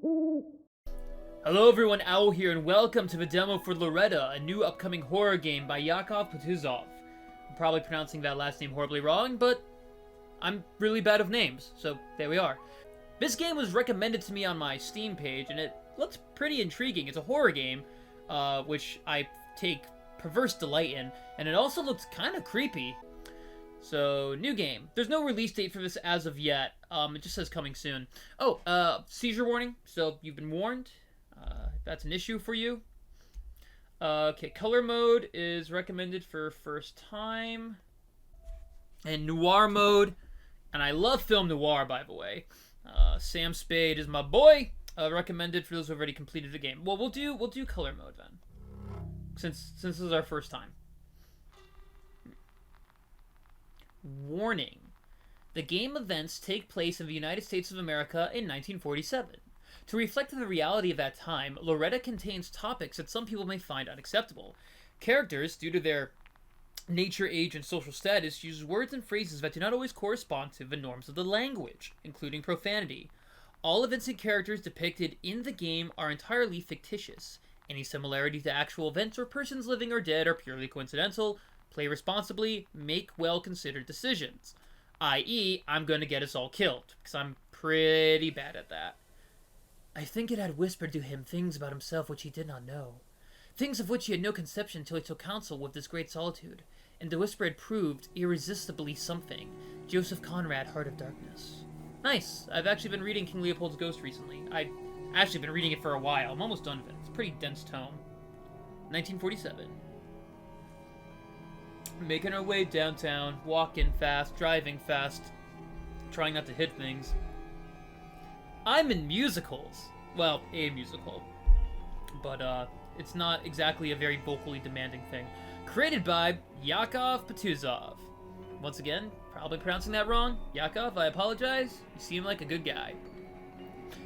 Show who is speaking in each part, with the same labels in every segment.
Speaker 1: Hello everyone, Owl here, and welcome to the demo for Loretta, a new upcoming horror game by Yakov Butuzoff. I'm probably pronouncing that last name horribly wrong, but I'm really bad with names, so there we are. This game was recommended to me on my Steam page, and it looks pretty intriguing. It's a horror game, which I take perverse delight in, and it also looks kind of creepy. So, new game. There's no release date for this as of yet. It just says coming soon. Oh, seizure warning, so you've been warned. If that's an issue for you. Okay, color mode is recommended for first time. And noir mode. And I love film noir, by the way. Sam Spade is my boy. Recommended for those who have already completed the game. Well, we'll do color mode then. Since this is our first time. Warning. The game events take place in the United States of America in 1947. To reflect the reality of that time, Loretta contains topics that some people may find unacceptable. Characters, due to their nature, age, and social status, use words and phrases that do not always correspond to the norms of the language, including profanity. All events and characters depicted in the game are entirely fictitious. Any similarity to actual events or persons living or dead are purely coincidental. Play responsibly, make well-considered decisions. I.e., I'm going to get us all killed, because I'm pretty bad at that. I think it had whispered to him things about himself which he did not know. Things of which he had no conception till he took counsel with this great solitude. And the whisper had proved irresistibly something. Joseph Conrad, Heart of Darkness. Nice. I've actually been reading King Leopold's Ghost recently. I've actually been reading it for a while. I'm almost done with it. It's a pretty dense tome. 1947. Making our way downtown, walking fast, driving fast, trying not to hit things. I'm in musicals. Well, a musical. But, it's not exactly a very vocally demanding thing. Created by Yakov Butuzoff. Once again, probably pronouncing that wrong. Yakov, I apologize. You seem like a good guy.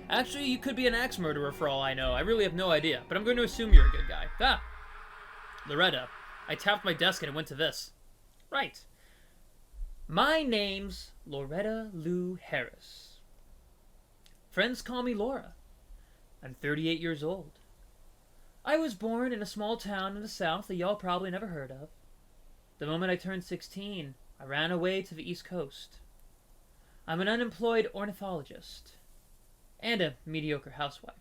Speaker 1: Actually, you could be an axe murderer for all I know. I really have no idea, but I'm going to assume you're a good guy. Ah! Loretta. I tapped my desk and it went to this. Right. My name's Loretta Lou Harris. Friends call me Laura. I'm 38 years old. I was born in a small town in the South that y'all probably never heard of. The moment I turned 16, I ran away to the East Coast. I'm an unemployed ornithologist. And a mediocre housewife.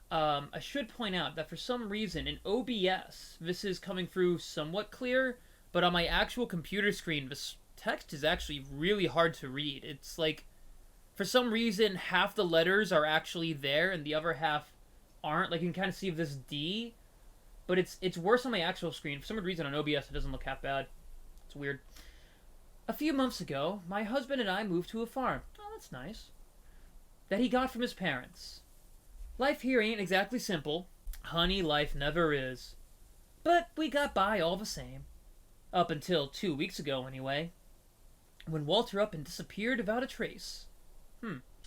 Speaker 1: I should point out that for some reason in OBS, this is coming through somewhat clear, but on my actual computer screen, this text is actually really hard to read. It's like, for some reason, half the letters are actually there and the other half aren't. Like, you can kind of see this D, but it's worse on my actual screen. For some reason on OBS, it doesn't look half bad. It's weird. A few months ago, my husband and I moved to a farm. Oh, that's nice. That he got from his parents. Life here ain't exactly simple. Honey, life never is. But we got by all the same. Up until 2 weeks ago, anyway. When Walter up and disappeared without a trace.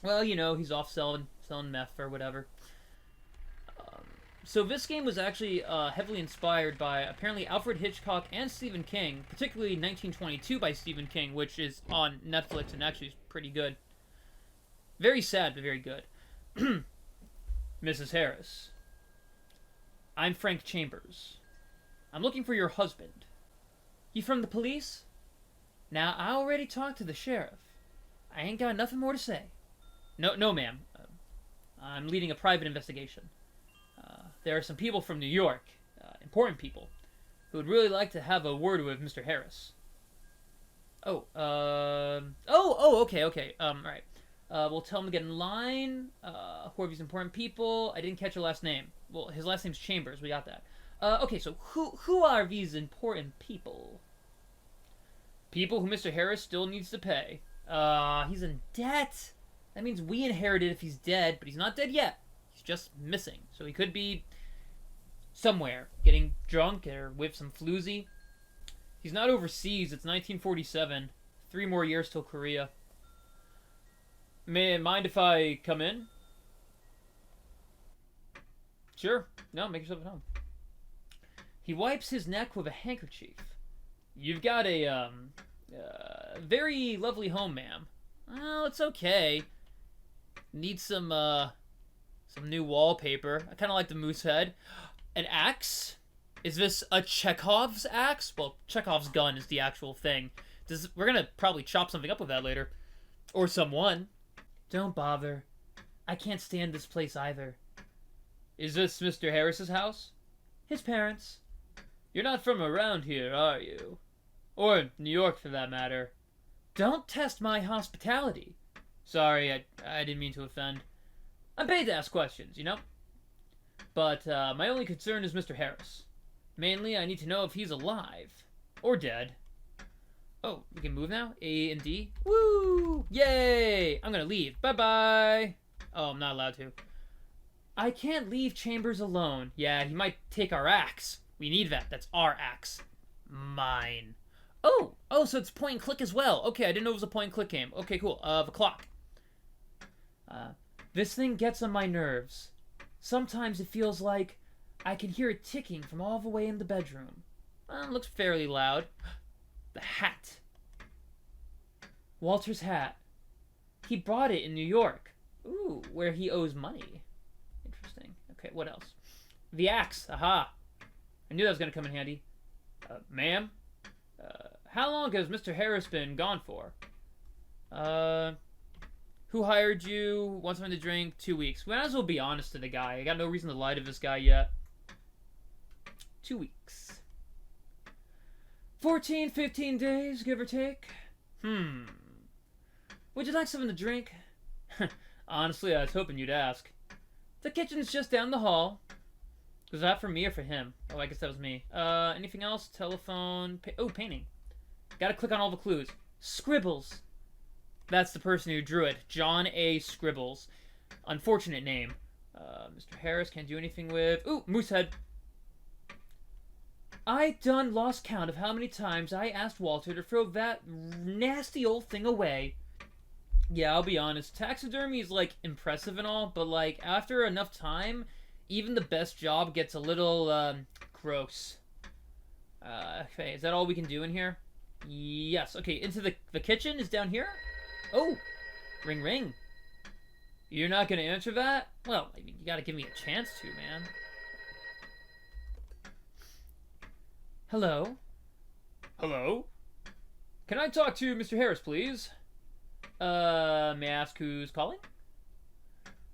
Speaker 1: Well, you know, he's off selling meth or whatever. So this game was actually heavily inspired by apparently Alfred Hitchcock and Stephen King, particularly 1922 by Stephen King, which is on Netflix and actually is pretty good. Very sad, but very good. Mrs. Harris. I'm Frank Chambers. I'm looking for your husband. You from the police? Now, I already talked to the sheriff. I ain't got nothing more to say. No, ma'am. I'm leading a private investigation. There are some people from New York, important people, who would really like to have a word with Mr. Harris. Okay. Alright. We'll tell him to get in line. Who are these important people? I didn't catch your last name. Well, his last name's Chambers. We got that. Okay, so who are these important people? People who Mr. Harris still needs to pay. He's in debt. That means we inherited if he's dead, but he's not dead yet. He's just missing. So he could be somewhere, getting drunk or with some floozy. He's not overseas. It's 1947. 3 more years till Korea. Mind if I come in? Sure. No, make yourself at home. He wipes his neck with a handkerchief. You've got a, very lovely home, ma'am. Well, it's okay. Need some Some new wallpaper. I kind of like the moose head. An axe? Is this a Chekhov's axe? Well, Chekhov's gun is the actual thing. We're gonna probably chop something up with that later. Or someone. Don't bother. I can't stand this place either. Is this Mr. Harris's house? His parents. You're not from around here, are you? Or New York, for that matter. Don't test my hospitality. Sorry, I didn't mean to offend. I'm paid to ask questions, you know? But my only concern is Mr. Harris. Mainly, I need to know if he's alive. Or dead. Oh, we can move now? A and D? Woo! Yay! I'm gonna leave. Bye-bye! Oh, I'm not allowed to. I can't leave Chambers alone. Yeah, he might take our axe. We need that. That's our axe. Mine. Oh, so it's point and click as well. Okay, I didn't know it was a point and click game. Okay, cool. The clock. This thing gets on my nerves. Sometimes it feels like I can hear it ticking from all the way in the bedroom. It looks fairly loud. The hat. Walter's hat. He bought it in New York. Ooh, where he owes money. Interesting. Okay, what else? The axe. Aha. I knew that was going to come in handy. Ma'am? How long has Mr. Harris been gone for? Who hired you? Want something to drink? 2 weeks. We might as well be honest to the guy. I got no reason to lie to this guy yet. 2 weeks. 14, 15 days, give or take. Would you like something to drink? Honestly, I was hoping you'd ask. The kitchen's just down the hall. Was that for me or for him? Oh, I guess that was me. Anything else? Telephone. Painting. Gotta click on all the clues. Scribbles. That's the person who drew it. John A. Scribbles. Unfortunate name. Mr. Harris can't do anything with... Ooh, Moosehead. I done lost count of how many times I asked Walter to throw that nasty old thing away. Yeah, I'll be honest. Taxidermy is, like, impressive and all, but, like, after enough time, even the best job gets a little, gross. Okay, is that all we can do in here? Yes. Okay, into the kitchen is down here? Oh! Ring, ring. You're not gonna answer that? Well, I mean, you gotta give me a chance to, man. Hello? Hello? Can I talk to Mr. Harris, please? May I ask who's calling?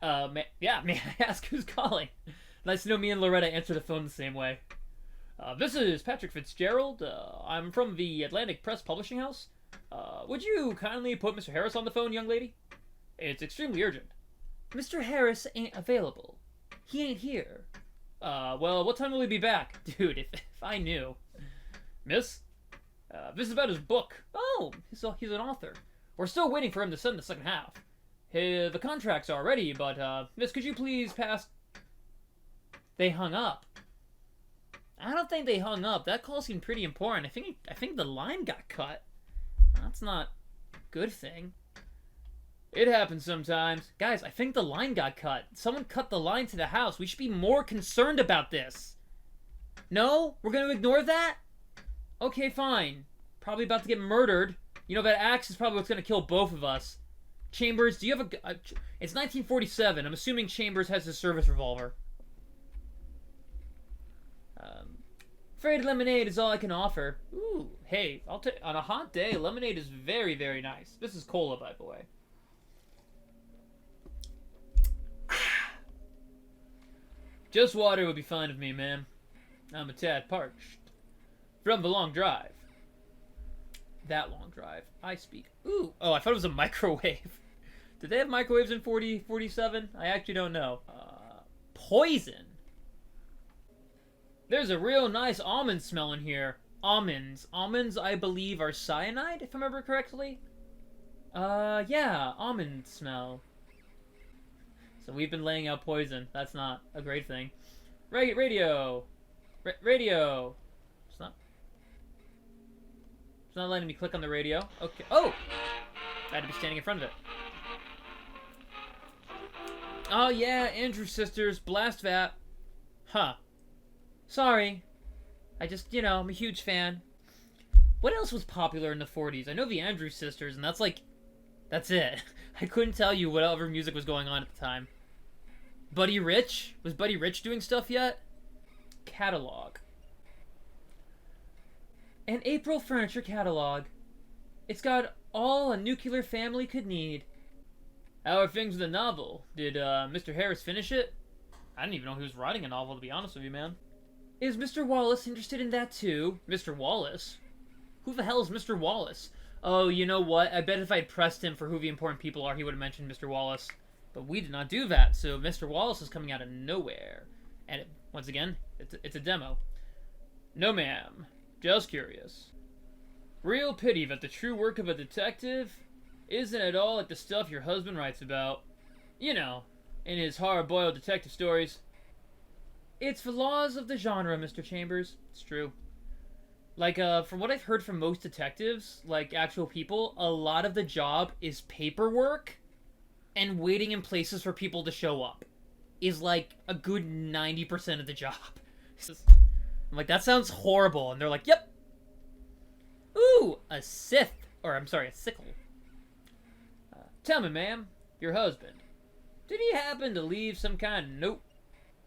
Speaker 1: May I ask who's calling? Nice to know me and Loretta answer the phone the same way. This is Patrick Fitzgerald. I'm from the Atlantic Press Publishing House. Would you kindly put Mr. Harris on the phone, young lady? It's extremely urgent. Mr. Harris ain't available. He ain't here. Well, what time will he be back? Dude, if I knew. Miss? This is about his book. Oh, he's an author. We're still waiting for him to send the second half. The contracts are ready, but, miss, could you please pass... They hung up. I don't think they hung up. That call seemed pretty important. I think the line got cut. That's not a good thing. It happens sometimes. Guys, I think the line got cut. Someone cut the line to the house. We should be more concerned about this. No? We're going to ignore that? Okay, fine. Probably about to get murdered. You know, that axe is probably what's going to kill both of us. Chambers, do you have a... It's 1947. I'm assuming Chambers has his service revolver. Afraid lemonade is all I can offer. Ooh, hey, on a hot day, lemonade is very, very nice. This is cola, by the way. Just water would be fine with me, ma'am. I'm a tad parched. From the long drive. That long drive. I speak. Ooh. Oh, I thought it was a microwave. Did they have microwaves in 47? I actually don't know. Poison. There's a real nice almond smell in here. Almonds. Almonds, I believe, are cyanide, if I remember correctly. Yeah, almond smell. So we've been laying out poison. That's not a great thing. Radio. Radio. It's not letting me click on the radio. Okay. Oh! I had to be standing in front of it. Oh, yeah, Andrews Sisters. Blast that. Huh. Sorry. I just, I'm a huge fan. What else was popular in the 40s? I know the Andrews Sisters, and that's it. I couldn't tell you what other music was going on at the time. Buddy Rich? Was Buddy Rich doing stuff yet? Catalog. An April furniture catalog. It's got all a nuclear family could need. How are things with the novel? Did Mr. Harris finish it? I didn't even know he was writing a novel, to be honest with you, man. Is Mr. Wallace interested in that too? Mr. Wallace? Who the hell is Mr. Wallace? Oh, you know what? I bet if I'd pressed him for who the important people are, he would have mentioned Mr. Wallace. But we did not do that, so Mr. Wallace is coming out of nowhere. And once again, it's a demo. No, ma'am. Just curious. Real pity that the true work of a detective isn't at all like the stuff your husband writes about. You know, in his hard-boiled detective stories. It's the laws of the genre, Mr. Chambers. It's true. Like, from what I've heard from most detectives, like actual people, a lot of the job is paperwork and waiting in places for people to show up. Is like a good 90% of the job. I'm like, that sounds horrible. And they're like, yep. Ooh, a scythe. Or, I'm sorry, a sickle. Tell me, ma'am, your husband, did he happen to leave some kind of note?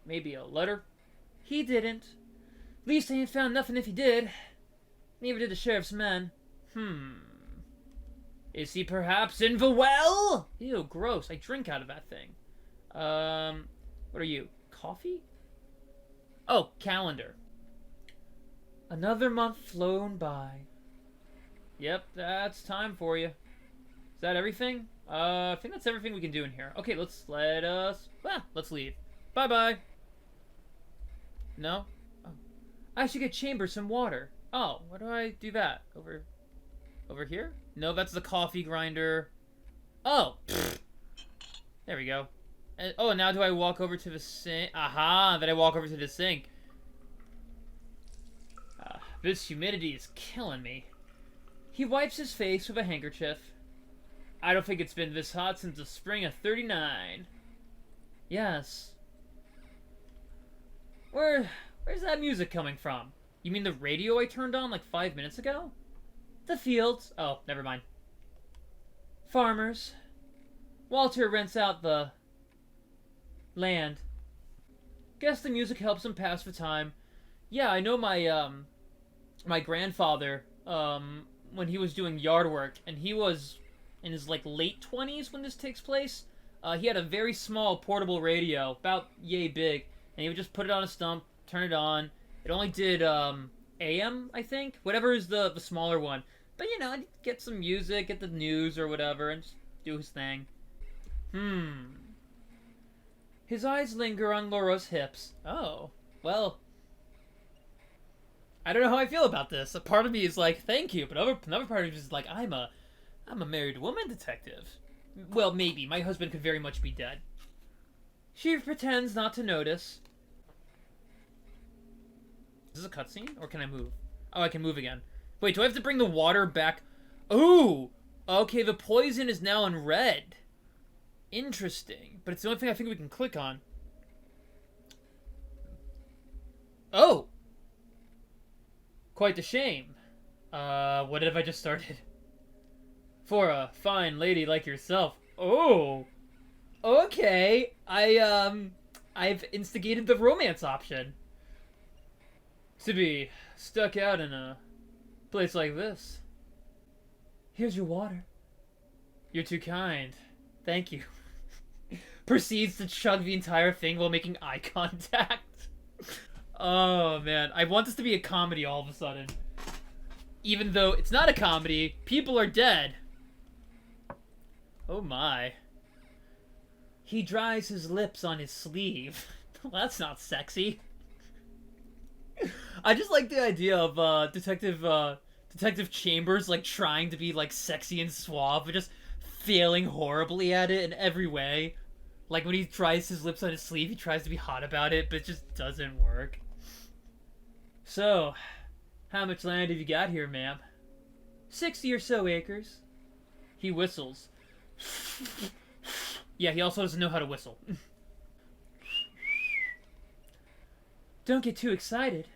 Speaker 1: Maybe a letter? He didn't. At least I ain't found nothing if he did. Neither did the sheriff's men. Is he perhaps in the well? Ew, gross. I drink out of that thing. What are you? Coffee? Oh, calendar. Another month flown by. Yep, that's time for you. Is that everything? I think that's everything we can do in here. Okay, let's leave. Bye-bye. No? Oh. I should get Chambers some water. Oh, where do I do that? Over here? No, that's the coffee grinder. Oh! There we go. And, oh, now do I walk over to the sink? Aha! Then I walk over to the sink. This humidity is killing me. He wipes his face with a handkerchief. I don't think it's been this hot since the spring of '39. Yes. Where's that music coming from? You mean the radio I turned on like 5 minutes ago? The fields. Oh, never mind. Farmers. Walter rents out the land. Guess the music helps him pass the time. Yeah, I know my grandfather, when he was doing yard work, and he was in his like late 20s when this takes place, he had a very small portable radio, about yay big, and he would just put it on a stump, turn it on. It only did AM, I think, whatever is the smaller one. But you know, I'd get some music, get the news or whatever, and just do his thing. His eyes linger on Laura's hips. Oh, well, I don't know how I feel about this. A part of me is like, thank you, but another part of me is like, I'm a married woman detective. Well, maybe. My husband could very much be dead. She pretends not to notice. Is this a cutscene, or can I move? Oh, I can move again. Wait, do I have to bring the water back? Ooh! Okay, the poison is now in red. Interesting. But it's the only thing I think we can click on. Oh! Quite the shame. What have I just started? For a fine lady like yourself. Oh! Okay. I've instigated the romance option. To be stuck out in a place like this. Here's your water. You're too kind. Thank you. Proceeds to chug the entire thing while making eye contact. Oh, man. I want this to be a comedy all of a sudden. Even though it's not a comedy, people are dead. Oh, my. He dries his lips on his sleeve. Well, that's not sexy. I just like the idea of Detective Chambers like trying to be like sexy and suave, but just failing horribly at it in every way. Like when he dries his lips on his sleeve, he tries to be hot about it, but it just doesn't work. So, how much land have you got here, ma'am? 60 or so acres. He whistles. Yeah, he also doesn't know how to whistle. Don't get too excited.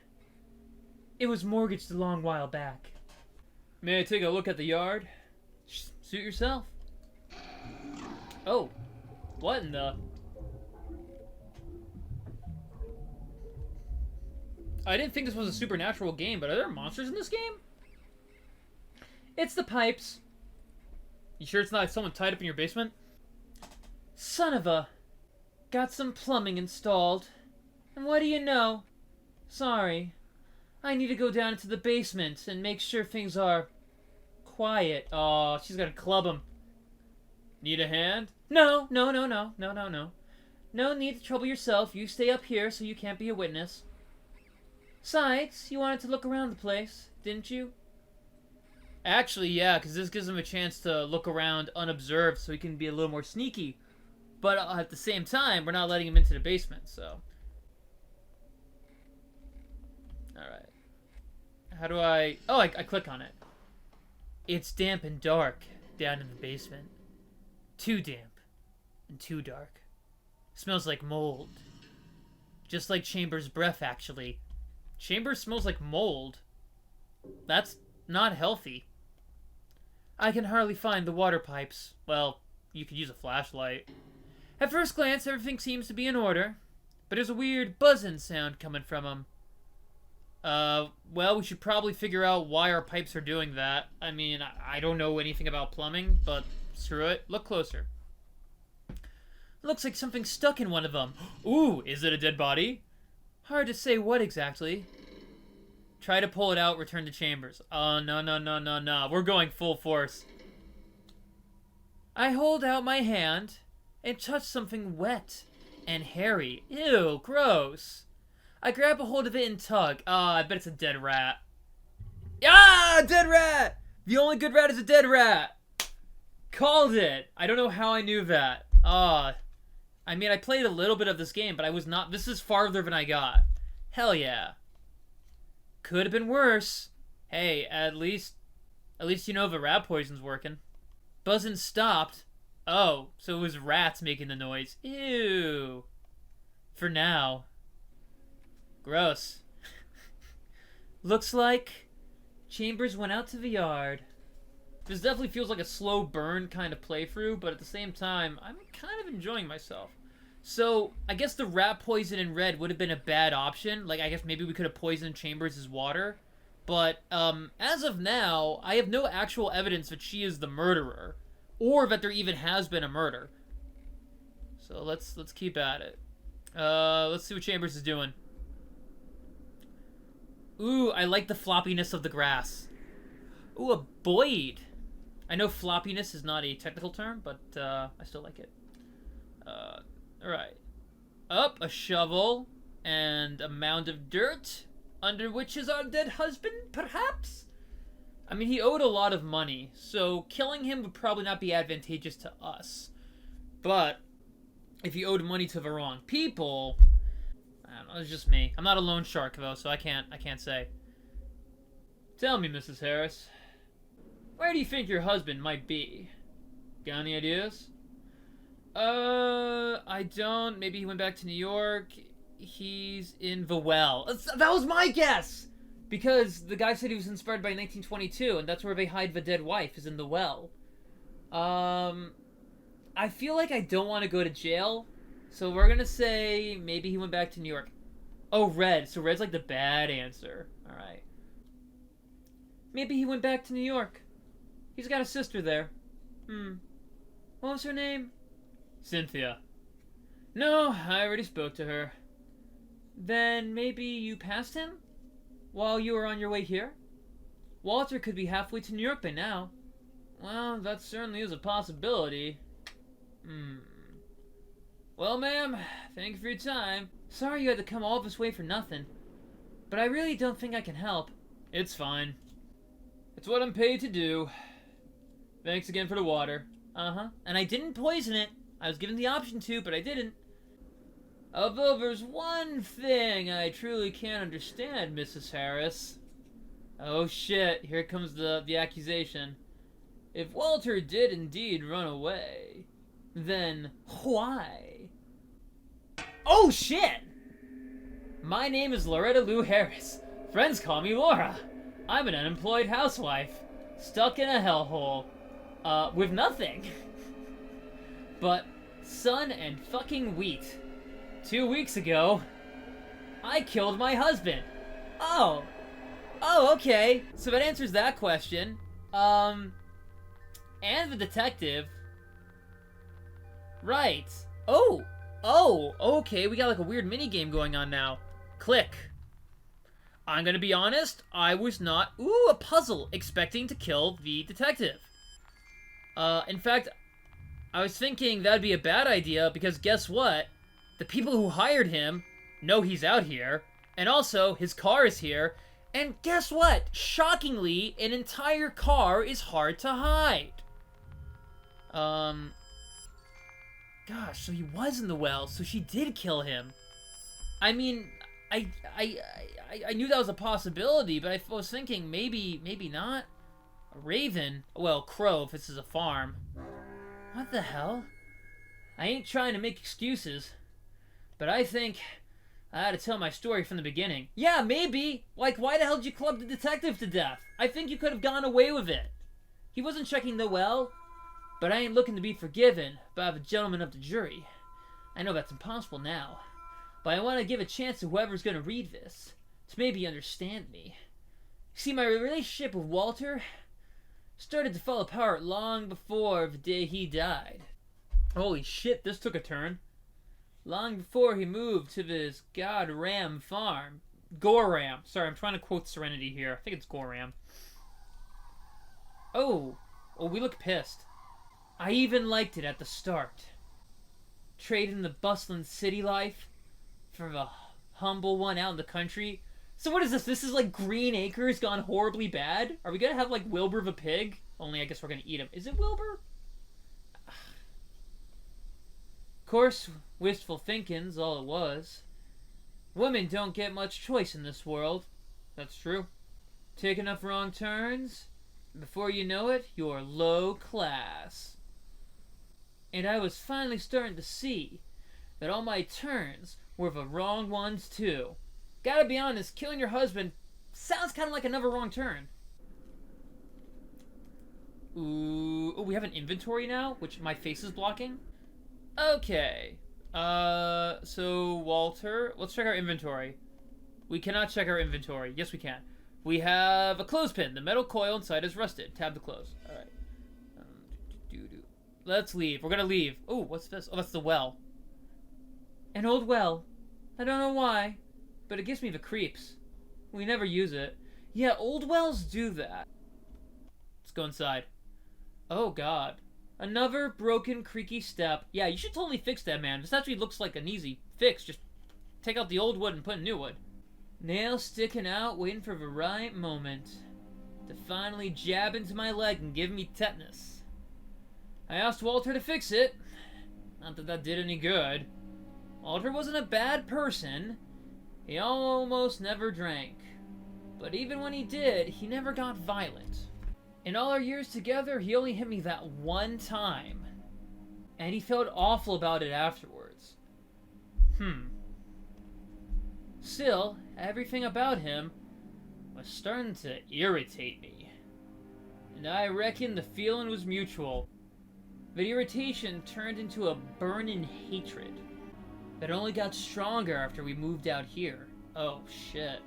Speaker 1: It was mortgaged a long while back. May I take a look at the yard? Suit yourself. Oh. What in the... I didn't think this was a supernatural game, but are there monsters in this game? It's the pipes. You sure it's not someone tied up in your basement? Son of a... Got some plumbing installed. And what do you know? Sorry. I need to go down into the basement and make sure things are... quiet. Oh, she's gonna club him. Need a hand? No. No need to trouble yourself. You stay up here so you can't be a witness. Besides, you wanted to look around the place, didn't you? Actually, yeah, because this gives him a chance to look around unobserved so he can be a little more sneaky. But at the same time, we're not letting him into the basement, so... Alright. How do I... Oh, I click on it. It's damp and dark down in the basement. Too damp and too dark. Smells like mold. Just like Chambers' breath, actually. Chambers smells like mold. That's not healthy. I can hardly find the water pipes. Well, you could use a flashlight. At first glance, everything seems to be in order. But there's a weird buzzing sound coming from them. Well, we should probably figure out why our pipes are doing that. I mean, I don't know anything about plumbing, but screw it. Look closer. Looks like something's stuck in one of them. Ooh, is it a dead body? Hard to say what exactly. Try to pull it out, return to Chambers. Oh, no. We're going full force. I hold out my hand and touch something wet and hairy. Ew, gross. I grab a hold of it and tug. Ah, I bet it's a dead rat. Ah, dead rat! The only good rat is a dead rat. Called it. I don't know how I knew that. I mean, I played a little bit of this game, but I was not... This is farther than I got. Hell yeah. Could have been worse. Hey, at least you know the rat poison's working. Buzzing stopped. Oh, so it was rats making the noise. Ew. For now. Gross. Looks like Chambers went out to the yard. This definitely feels like a slow burn kind of playthrough, but at the same time, I'm kind of enjoying myself. So, I guess the rat poison in red would have been a bad option. Like, I guess maybe we could have poisoned Chambers' water. But, as of now, I have no actual evidence that she is the murderer. Or that there even has been a murder. So, let's keep at it. Let's see what Chambers is doing. Ooh, I like the floppiness of the grass. Ooh, a Boyd. I know floppiness is not a technical term, but I still like it. Alright. Up, a shovel, and a mound of dirt, under which is our dead husband, perhaps? I mean, he owed a lot of money, so killing him would probably not be advantageous to us. But, if he owed money to the wrong people... I don't know, it's just me. I'm not a loan shark, though, so I can't say. Tell me, Mrs. Harris. Where do you think your husband might be? Got any ideas? I don't. Maybe he went back to New York. He's in the well. That was my guess! Because the guy said he was inspired by 1922, and that's where they hide the dead wife, is in the well. I feel like I don't want to go to jail, so we're gonna say maybe he went back to New York. Oh, red. So red's like the bad answer. Alright. Maybe he went back to New York. He's got a sister there. What was her name? Cynthia. No, I already spoke to her. Then maybe you passed him? While you were on your way here? Walter could be halfway to New York by now. Well, that certainly is a possibility. Well, ma'am, thank you for your time. Sorry you had to come all this way for nothing. But I really don't think I can help. It's fine. It's what I'm paid to do. Thanks again for the water. And I didn't poison it. I was given the option to, but I didn't. Although there's one thing I truly can't understand, Mrs. Harris. Oh shit, here comes the accusation. If Walter did indeed run away, then why? Oh shit! My name is Loretta Lou Harris. Friends call me Laura. I'm an unemployed housewife, stuck in a hellhole, with nothing. But sun and fucking wheat. 2 weeks ago, I killed my husband. Oh. Oh, okay. So that answers that question. And the detective. Right. Oh. Oh, okay. We got like a weird mini game going on now. Click. I'm gonna be honest, I was not, a puzzle, expecting to kill the detective. In fact, I was thinking that'd be a bad idea because guess what? The people who hired him know he's out here, and also his car is here, and guess what? Shockingly, an entire car is hard to hide. Gosh, so he was in the well, so she did kill him. I mean, I knew that was a possibility, but I was thinking maybe not. A raven? Well, crow if this is a farm. What the hell? I ain't trying to make excuses, but I think I had to tell my story from the beginning. Yeah, maybe. Like, why the hell did you club the detective to death? I think you could have gone away with it. He wasn't checking the well, but I ain't looking to be forgiven by the gentlemen of the jury. I know that's impossible now, but I want to give a chance to whoever's going to read this to maybe understand me. See, my relationship with Walter started to fall apart long before the day he died. Holy shit, this took a turn. Long before he moved to this Godram farm. Goram. Sorry, I'm trying to quote Serenity here. I think it's Goram. Oh, we look pissed. I even liked it at the start. Trading the bustling city life for the humble one out in the country. So what is this? This is like Green Acres gone horribly bad? Are we gonna have like Wilbur the pig? Only I guess we're gonna eat him. Is it Wilbur? Of course, wistful thinking's all it was. Women don't get much choice in this world. That's true. Take enough wrong turns, before you know it, you're low class. And I was finally starting to see that all my turns were the wrong ones too. Gotta be honest, killing your husband sounds kind of like another wrong turn. Ooh, we have an inventory now, which my face is blocking. Okay. So Walter, let's check our inventory. We cannot check our inventory. Yes, we can. We have a clothespin. The metal coil inside is rusted. Tab to close. All right. Let's leave. We're gonna leave. Oh, what's this? Oh, that's the well. An old well. I don't know why, but it gives me the creeps. We never use it. Yeah, old wells do that. Let's go inside. Oh, God. Another broken, creaky step. Yeah, you should totally fix that, man. This actually looks like an easy fix. Just take out the old wood and put in new wood. Nail sticking out, waiting for the right moment to finally jab into my leg and give me tetanus. I asked Walter to fix it. Not that that did any good. Walter wasn't a bad person. He almost never drank. But even when he did, he never got violent. In all our years together, he only hit me that one time. And he felt awful about it afterwards. Still, everything about him was starting to irritate me. And I reckon the feeling was mutual. The irritation turned into a burning hatred that only got stronger after we moved out here. Oh, shit.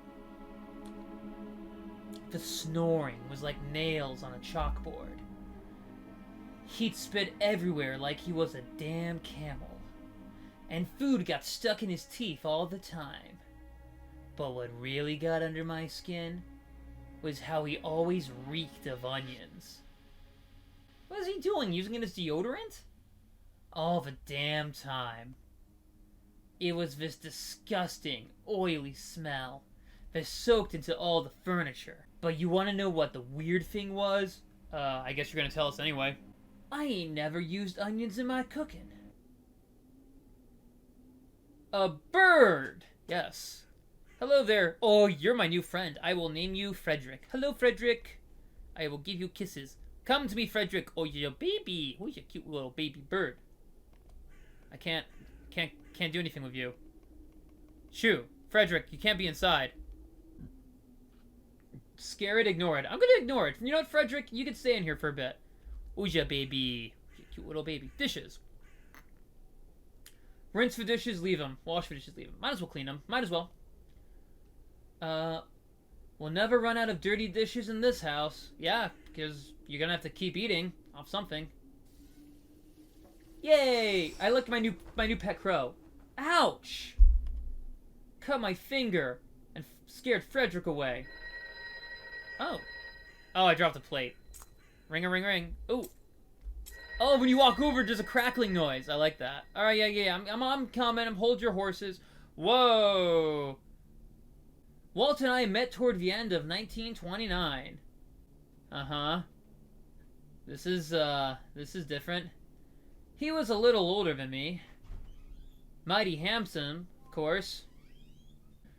Speaker 1: The snoring was like nails on a chalkboard. He'd spit everywhere like he was a damn camel. And food got stuck in his teeth all the time. But what really got under my skin was how he always reeked of onions. What is he doing? Using it as deodorant? All the damn time. It was this disgusting, oily smell that soaked into all the furniture. But you want to know what the weird thing was? I guess you're gonna tell us anyway. I ain't never used onions in my cooking. A bird! Yes. Hello there. Oh, you're my new friend. I will name you Frederick. Hello, Frederick. I will give you kisses. Come to me, Frederick. Oh, you're a baby. Oh, you're a cute little baby bird. I can't do anything with you. Shoo. Frederick, you can't be inside. Scare it, ignore it. I'm gonna ignore it. You know what, Frederick? You can stay in here for a bit. Ouija, baby. Cute little baby. Dishes. Rinse the dishes, leave them. Wash the dishes, leave them. Might as well clean them. Might as well. We'll never run out of dirty dishes in this house. Yeah, because you're gonna have to keep eating off something. Yay! I licked my new pet crow. Ouch! Cut my finger and scared Frederick away. Oh. Oh, I dropped a plate. Ring a ring ring. Ooh. Oh, when you walk over, there's a crackling noise. I like that. All right, yeah. I'm coming. Hold your horses. Whoa. Walt and I met toward the end of 1929. Uh-huh. This is different. He was a little older than me. Mighty handsome, of course.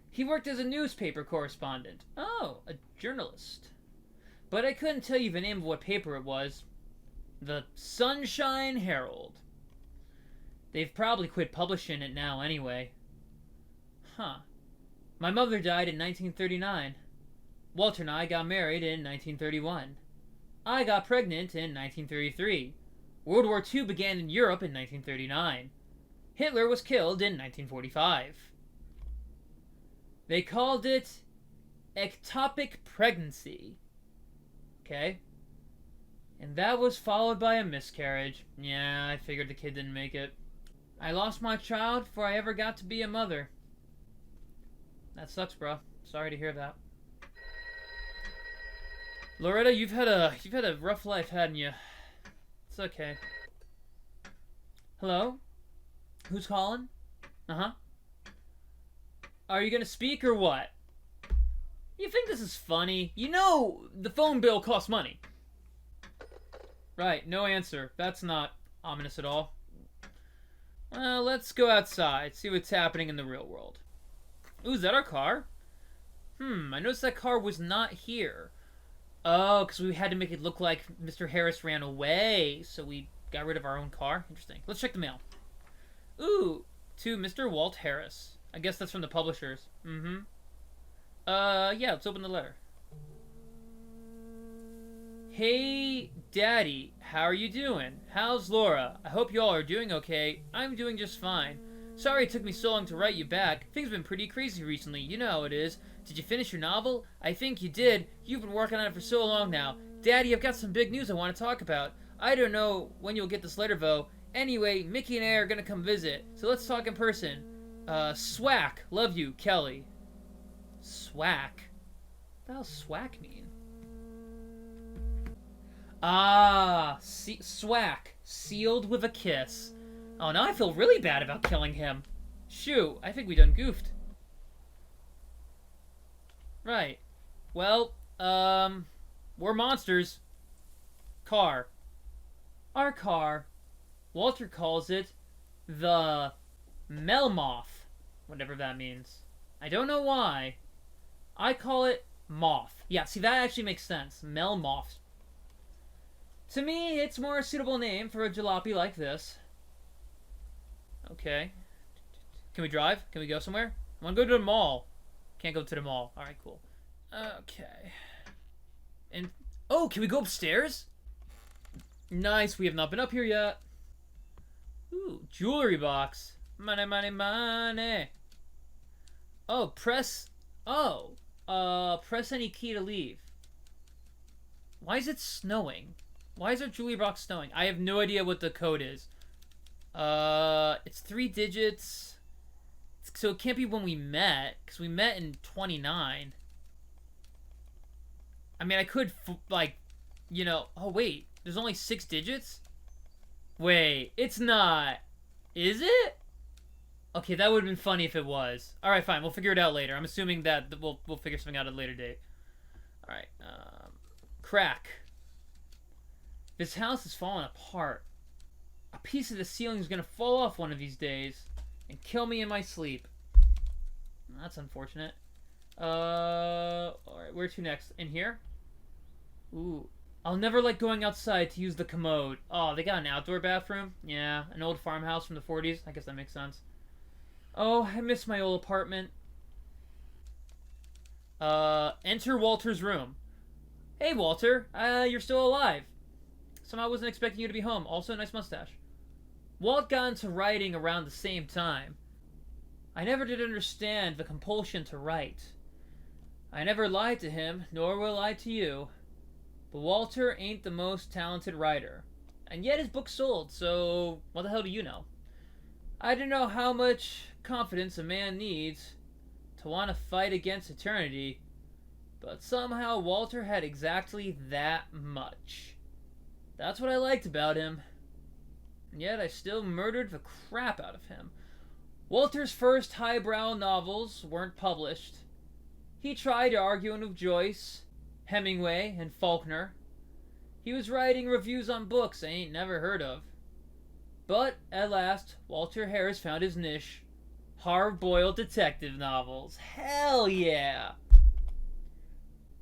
Speaker 1: He worked as a newspaper correspondent. Oh, a journalist. But I couldn't tell you the name of what paper it was. The Sunshine Herald. They've probably quit publishing it now anyway. Huh. My mother died in 1939. Walter and I got married in 1931. I got pregnant in 1933. World War II began in Europe in 1939. Hitler was killed in 1945. They called it ectopic pregnancy. Okay? And that was followed by a miscarriage. Yeah, I figured the kid didn't make it. I lost my child before I ever got to be a mother. That sucks, bro. Sorry to hear that. Loretta, you've had a rough life, hadn't you? It's okay. Hello? Who's calling? Uh-huh. Are you gonna speak or what? You think this is funny? You know the phone bill costs money. Right, no answer. That's not ominous at all. Well, let's go outside, see what's happening in the real world. Ooh, is that our car? I noticed that car was not here. Oh, because we had to make it look like Mr. Harris ran away, so we got rid of our own car. Interesting. Let's check the mail. Ooh, to Mr. Walt Harris. I guess that's from the publishers. Yeah, let's open the letter. Hey, Daddy, how are you doing? How's Laura? I hope you all are doing okay. I'm doing just fine. Sorry it took me so long to write you back. Things have been pretty crazy recently. You know how it is. Did you finish your novel? I think you did. You've been working on it for so long now. Daddy, I've got some big news I want to talk about. I don't know when you'll get this letter, though. Anyway, Mickey and I are going to come visit. So let's talk in person. Swack. Love you, Kelly. Swack? What the hell does swack mean? Ah, Swack. Sealed with a kiss. Oh, now I feel really bad about killing him. Shoo, I think we done goofed. Right. Well, we're monsters. Car. Our car. Walter calls it the Melmoth. Whatever that means. I don't know why. I call it Moth. Yeah, see, that actually makes sense. Melmoth. To me, it's more a suitable name for a jalopy like this. Okay. Can we drive? Can we go somewhere? I want to go to the mall. Can't go to the mall. Alright, cool. Okay. And, oh, can we go upstairs? Nice, we have not been up here yet. Ooh, jewelry box. Money, money, money. Oh, press any key to leave. Why is it snowing? Why is our jewelry box snowing? I have no idea what the code is. It's 3 digits. So it can't be when we met, because we met in 29. I mean, I could, you know... Oh, wait. There's only 6 digits? Wait, it's not. Is it? Okay, that would have been funny if it was. Alright, fine. We'll figure it out later. I'm assuming that we'll figure something out at a later date. Alright, crack. This house is falling apart. A piece of the ceiling is going to fall off one of these days and kill me in my sleep. That's unfortunate. Alright, where to next? In here? Ooh. I'll never like going outside to use the commode. Oh, they got an outdoor bathroom? Yeah, an old farmhouse from the 40s. I guess that makes sense. Oh, I miss my old apartment. Enter Walter's room. Hey, Walter. You're still alive. Somehow I wasn't expecting you to be home. Also, nice mustache. Walt got into writing around the same time. I never did understand the compulsion to write. I never lied to him, nor will I to you. But Walter ain't the most talented writer. And yet his book sold, so what the hell do you know? I don't know how much confidence a man needs to want to fight against eternity, but somehow Walter had exactly that much. That's what I liked about him. And yet I still murdered the crap out of him. Walter's first highbrow novels weren't published. He tried arguing with Joyce, Hemingway, and Faulkner. He was writing reviews on books I ain't never heard of. But, at last, Walter Harris found his niche. Hard-boiled detective novels. Hell yeah!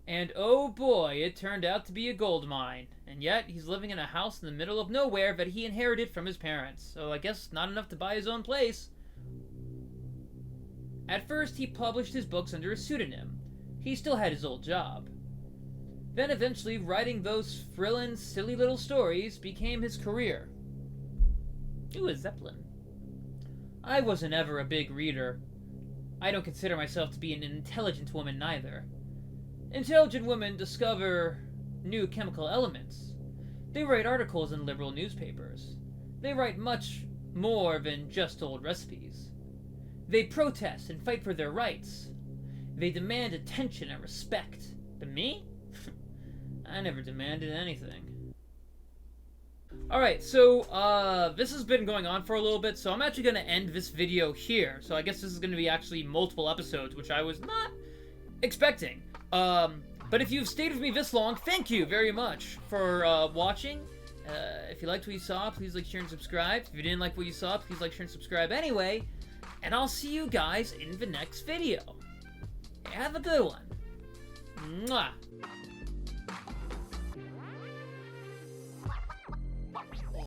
Speaker 1: And oh boy, it turned out to be a gold mine. And yet, he's living in a house in the middle of nowhere that he inherited from his parents. So I guess not enough to buy his own place. At first, he published his books under a pseudonym. He still had his old job. Then eventually, writing those frillin', silly little stories became his career. Ooh, a Zeppelin. I wasn't ever a big reader. I don't consider myself to be an intelligent woman neither. Intelligent women discover new chemical elements. They write articles in liberal newspapers. They write much more than just old recipes. They protest and fight for their rights. They demand attention and respect. But me? I never demanded anything. Alright, so, this has been going on for a little bit, so I'm actually going to end this video here. So I guess this is going to be actually multiple episodes, which I was not expecting. But if you've stayed with me this long, thank you very much for, watching. If you liked what you saw, please like, share, and subscribe. If you didn't like what you saw, please like, share, and subscribe anyway. And I'll see you guys in the next video. Have a good one. Mwah!